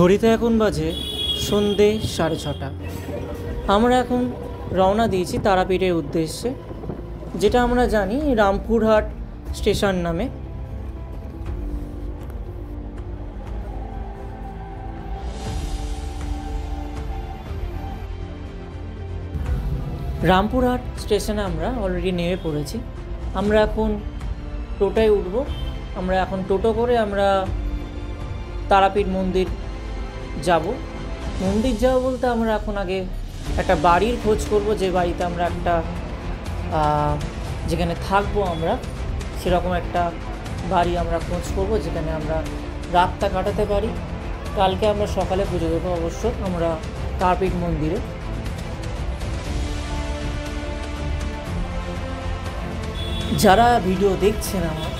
ঘড়িতে এখন বাজে সন্ধে 6:30। আমরা এখন রওনা দিয়েছি তারাপীঠের উদ্দেশ্যে, যেটা আমরা জানি রামপুরহাট স্টেশন নামে। রামপুরহাট স্টেশনে আমরা অলরেডি নেমে পড়েছি। আমরা এখন টোটোয় উঠব। আমরা এখন টোটো করে আমরা তারাপীঠ মন্দির যাব। মন্দির যাব বলতে আমরা এখন আগে একটা বাড়ির খোঁজ করব, যে বাড়িতে আমরা একটা যেখানে থাকবো আমরা, সেরকম একটা বাড়ি আমরা খোঁজ করব যেখানে আমরা রাতটা কাটাতে পারি। কালকে আমরা সকালে পুজো দেবো অবশ্য আমরা তারাপীঠ মন্দিরে। যারা ভিডিও দেখছেন আমার,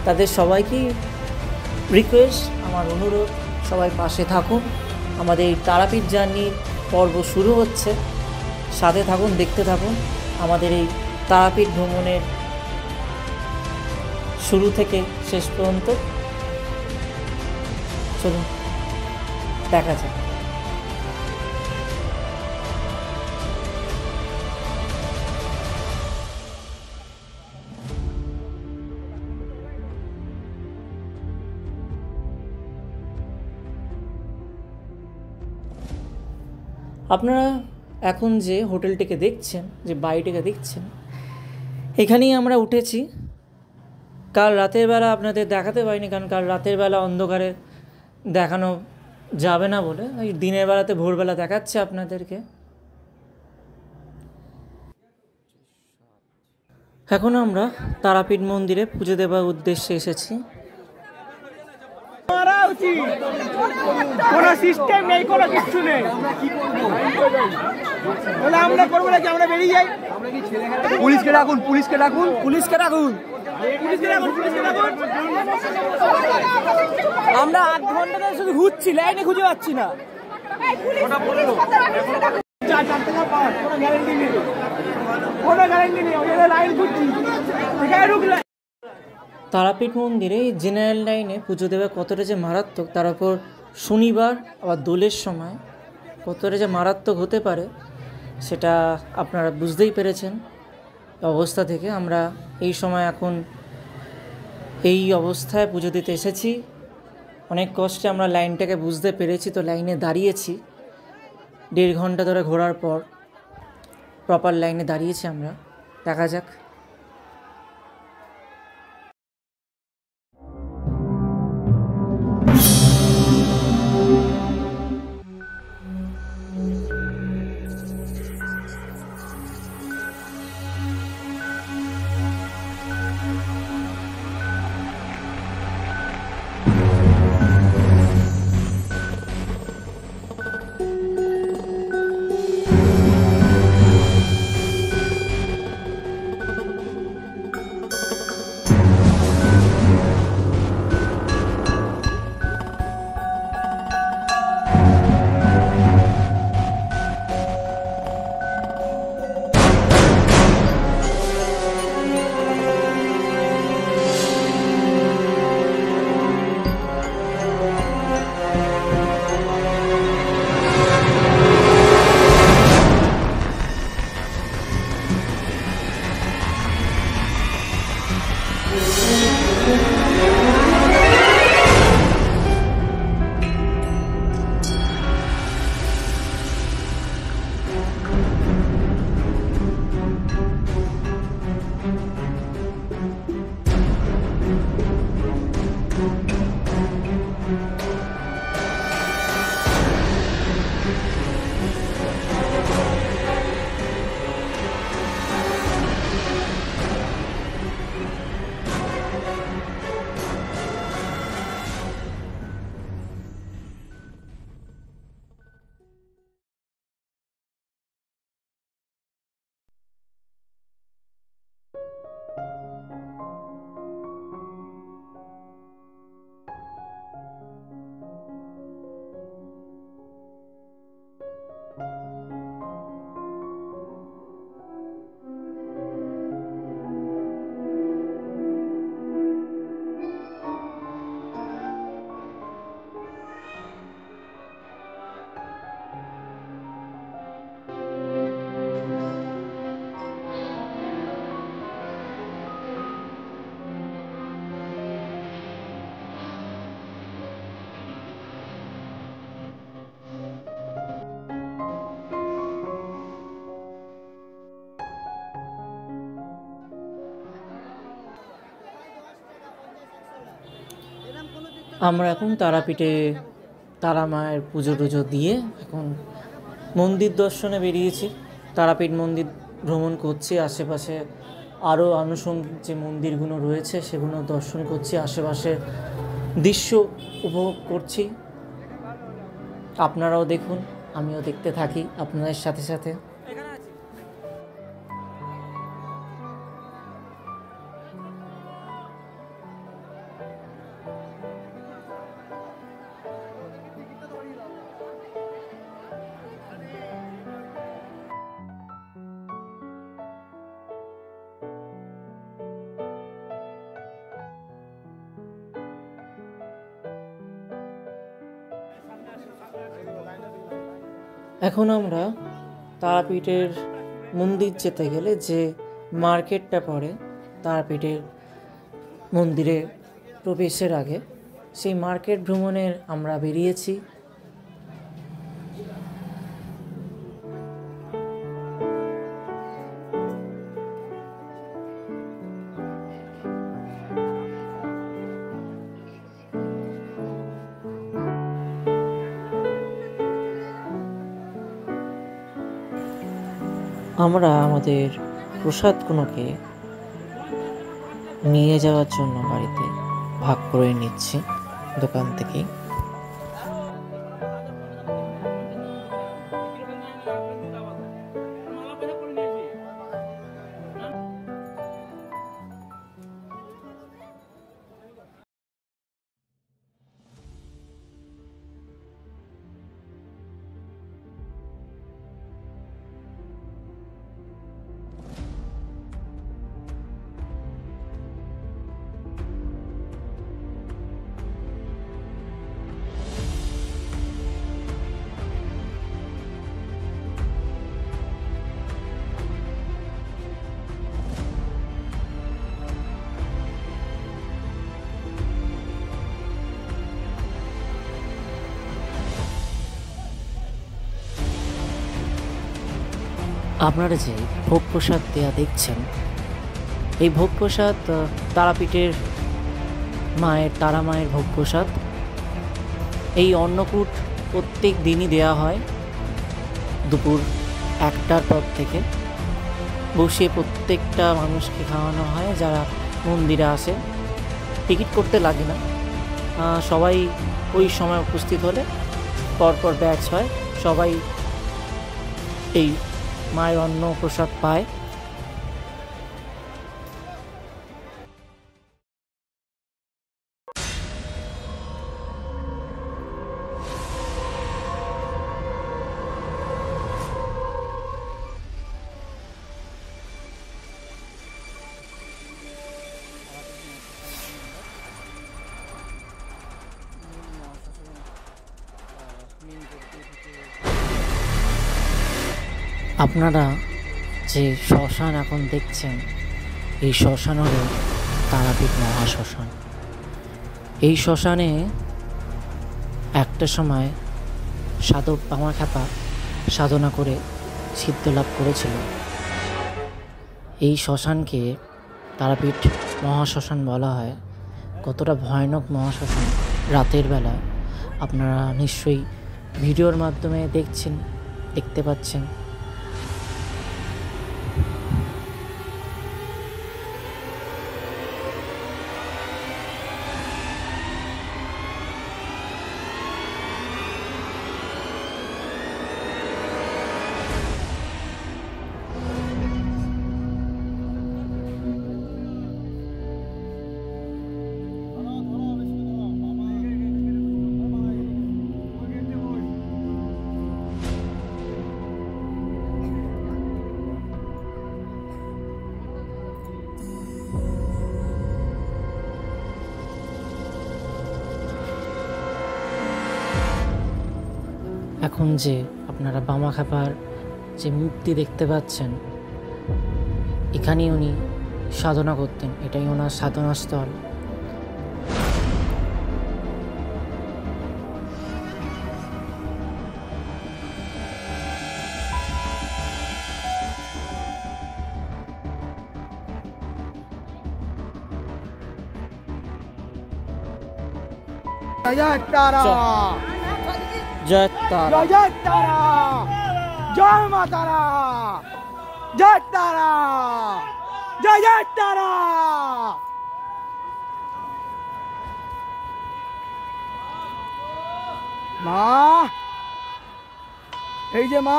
তাদের সবাইকেই রিকোয়েস্ট, আমার অনুরোধ, সবাই পাশে থাকুন। আমাদের এই তারাপীঠ জার্নির পর্ব শুরু হচ্ছে, সাথে থাকুন, দেখতে থাকুন আমাদের এই তারাপীঠ ভ্রমণের শুরু থেকে শেষ পর্যন্ত। চলুন দেখা যাক। আপনারা এখন যে হোটেলটিকে দেখছেন, যে বাড়িটিকে দেখছেন, এখানেই আমরা উঠেছি। কাল রাতের বেলা আপনাদের দেখাতে পারিনি, কারণ কাল রাতের বেলা অন্ধকারে দেখানো যাবে না বলে এই দিনের বেলাতে ভোরবেলা দেখাচ্ছে আপনাদেরকে। এখন আমরা তারাপীঠ মন্দিরে পুজো দেওয়ার উদ্দেশ্যে এসেছি। কোনো সিস্টেম নেই, কোনো কিছু নেই। আমরা করবো নাকি আমরা বেরিয়ে যাই? পুলিশকে ডাকুন, পুলিশকে ডাকুন, পুলিশকে ডাকুন, পুলিশকে ডাকুন, পুলিশকে ডাকুন। আমরা 8 ঘন্টা ধরে শুধু ঘুরছি, লাইনে খুঁজে পাচ্ছি না। কোনো গ্যারান্টি নেই, কোনো গ্যারান্টি নেই। লাইন ঘুরছি, ঢুকলে তারাপীঠ মন্দিরে জেনারেল লাইনে পুজো দেওয়া কতটা যে মারাত্মক, তার উপর শনিবার আবার দোলের সময় কতটা যে মারাত্মক হতে পারে সেটা আপনারা বুঝতেই পেরেছেন অবস্থা থেকে। আমরা এই সময় এখন এই অবস্থায় পুজো দিতে এসেছি। অনেক কষ্টে আমরা লাইনটাকে বুঝতে পেরেছি, তো লাইনে দাঁড়িয়েছি। 1.5 ঘন্টা ধরে ঘোরার পর প্রপার লাইনে দাঁড়িয়েছি আমরা। দেখা যাক। আমরা এখন তারাপীঠে তারা মায়ের পুজো টুজো দিয়ে এখন মন্দির দর্শনে বেরিয়েছি। তারাপীঠ মন্দির ভ্রমণ করছি, আশেপাশে আরও আনুষঙ্গিক যে মন্দিরগুলো রয়েছে সেগুলো দর্শন করছি, আশেপাশের দৃশ্য উপভোগ করছি। আপনারাও দেখুন, আমিও দেখতে থাকি আপনাদের সাথে সাথে। এখন আমরা তারাপীঠের মন্দির যেতে গেলে যে মার্কেটটা পড়ে তারাপীঠের মন্দিরে প্রবেশের আগে, সেই মার্কেট ভ্রমণের আমরা বেরিয়েছি। আমরা আমাদের প্রসাদগুলোকে নিয়ে যাওয়ার জন্য বাড়িতে ভাগ করে নিচ্ছি দোকান থেকেই। আপনারা যে ভোগ প্রসাদ দেওয়া দেখছেন, এই ভোগ প্রসাদ তারাপীঠের মায়ের, তারা মায়ের ভোগ প্রসাদ। এই অন্নকূট প্রত্যেক দিনই দেওয়া হয় দুপুর 1টার পর থেকে। বসে প্রত্যেকটা মানুষকে খাওয়ানো হয় যারা মন্দিরে আসে। টিকিট করতে লাগে না, সবাই ওই সময় উপস্থিত হলে পরপর ব্যাচ হয়, সবাই এই মায়ের অন্ন প্রসাদ পায়। আপনারা যে শ্মশান এখন দেখছেন, এই শ্মশান হল তারাপীঠ মহাশ্মশান। এই শ্মশানে একটা সময় সাধক বামাখ্যাপা সাধনা করে সিদ্ধ লাভ করেছিল। এই শ্মশানকে তারাপীঠ মহাশ্মশান বলা হয়। কতটা ভয়ানক মহাশ্মশান রাতের বেলা আপনারা নিশ্চয়ই ভিডিওর মাধ্যমে দেখতে পাচ্ছেন। এখন যে আপনারা বামাখ্যাপার যে মূর্তি দেখতে পাচ্ছেন, এখানেই উনি সাধনা করতেন, এটাই ওনার সাধনাস্থল। জয় তারা, জয় তারা, জয় তারা, জয় মা তারা, জয় তারা, জয় জয় তারা। মা, এই যে মা,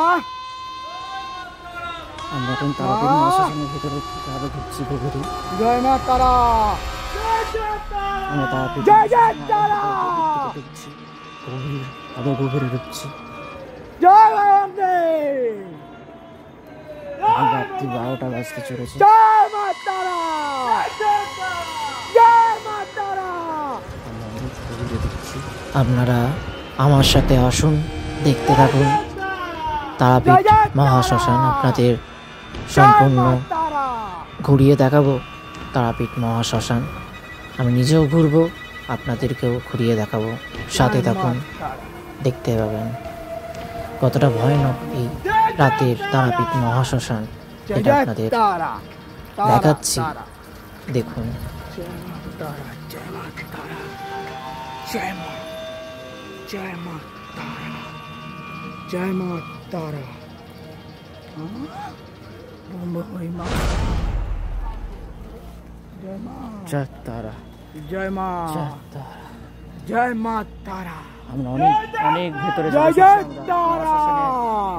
আমরা এখন তারাপীঠ মহাশ্মশানের ভিতরে ঢুকছি গভীরে। জয় মা তারা, আমরা তারাপীঠ জয় জয় তারা, ঢুকছি গভীর, আরো গভীরে ঢুকছি। জয় বাবাজি, রাত্রি 12টা বাজতে চলেছে। জয় মা তারা, জয় মা তারা। আমরা অনেক গভীরে ঢুকছি। আপনারা আমার সাথে আসুন, দেখতে থাকুন তারাপীঠ মহাশ্মশান। আপনাদের সম্পূর্ণ ঘুরিয়ে দেখাবো তারাপীঠ মহাশ্মশান। আমি নিজেও ঘুরবো, আপনাদেরকেও ঘুরিয়ে দেখাবো। সাথে থাকুন, দেখতে পাবেন কতটা ভয়ানক এই রাতের তারাপীঠ মহাশ্মশান। এটা আপনাদের দেখাচ্ছি, দেখুন। জয় মা তারা, জয় মা তারা, জয় মা, জয় মা তারা, জয় মা তারা। জয় মা, জয় মা, জয় তারা, জয় মা, জয় তারা। জয় মা তারা। আমরা অনেক অনেক ভেতরে জয় চলে জয় এসেছি। আমরা তারা, মহাশ্মশানের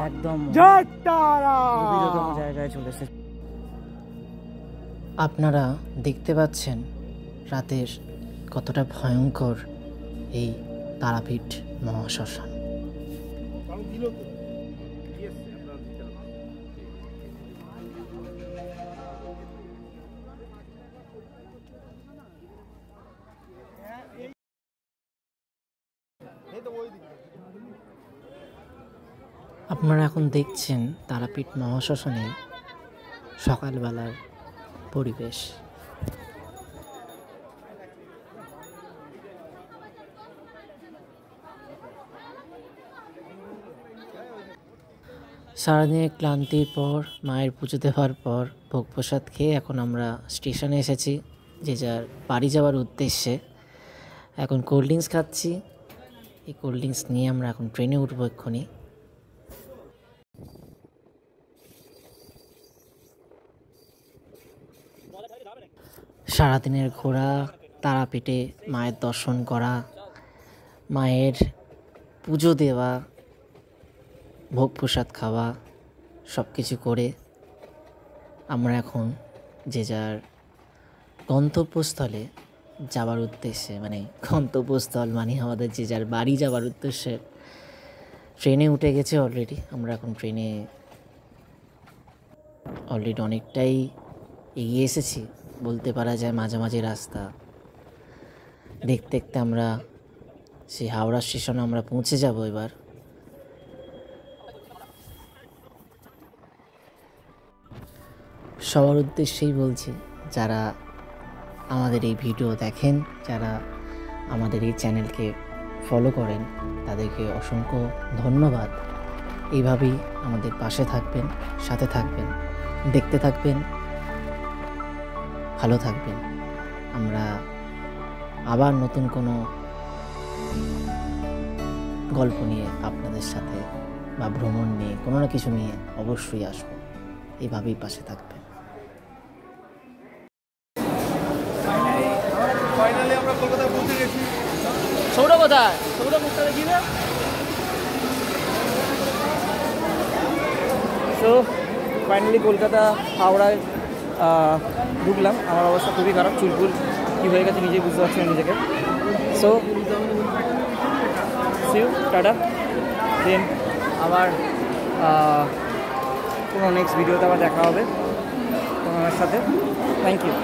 একদম জয় তারা। গভীরতম জায়গায় চলে এসেছি। আপনারা দেখতে পাচ্ছেন রাতের কতটা ভয়ঙ্কর এই তারাপীঠ মহাশ্মশান। আপনারা এখন দেখছেন তারাপীঠ মহাশ্মশানে সকালবেলার পরিবেশ। সারাদিনের ক্লান্তির পর, মায়ের পুজো দেওয়ার পর ভোগ প্রসাদ খেয়ে এখন আমরা স্টেশনে এসেছি, যে যার বাড়ি যাওয়ার উদ্দেশ্যে। এখন কোল্ড ড্রিঙ্কস খাচ্ছি। এই কোল্ড ড্রিঙ্কস নিয়ে আমরা এখন ট্রেনে উঠবো এক্ষুনি। সারাদিনের ঘোরা, তারাপীঠে মায়ের দর্শন করা, মায়ের পুজো দেওয়া, ভোগ প্রসাদ খাওয়া, সব কিছু করে আমরা এখন যে যার গন্তব্যস্থলে যাওয়ার উদ্দেশ্যে, মানে গন্তব্যস্থল মানে আমাদের যে যার বাড়ি যাওয়ার উদ্দেশ্যে ট্রেনে উঠে গেছে অলরেডি। আমরা এখন ট্রেনে অলরেডি অনেকটাই এগিয়ে এসেছি বলতে পারা যায়। মাঝামাঝি রাস্তা দেখতে দেখতে আমরা সেই হাওড়া স্টেশনে আমরা পৌঁছে যাব এবার। সবার উদ্দেশ্যেই বলছি, যারা আমাদের এই ভিডিও দেখেন, যারা আমাদের এই চ্যানেলকে ফলো করেন, তাদেরকে অসংখ্য ধন্যবাদ। এইভাবেই আমাদের পাশে থাকবেন, সাথে থাকবেন, দেখতে থাকবেন, ভালো থাকবেন। আমরা আবার নতুন কোনো গল্প নিয়ে আপনাদের সাথে বা ভ্রমণ নিয়ে কোনো না কিছু নিয়ে অবশ্যই আসবো। এইভাবেই পাশে থাকবেন। ফাইনালি আমরা কলকাতা পৌঁছে গেছি। সৌরভ কোথায়? সৌরভ মুখটা দেখি না। সো ফাইনালি কলকাতা হাওড়ায় ঢুকলাম। আমার অবস্থা খুবই খারাপ, চুলপুল কী হয়ে গেছে নিজেই বুঝতে পারছি না নিজেকে। So see you, tata. দেন আবার কোনো নেক্সট ভিডিওতে আবার দেখা হবে তোমার সাথে। Thank you.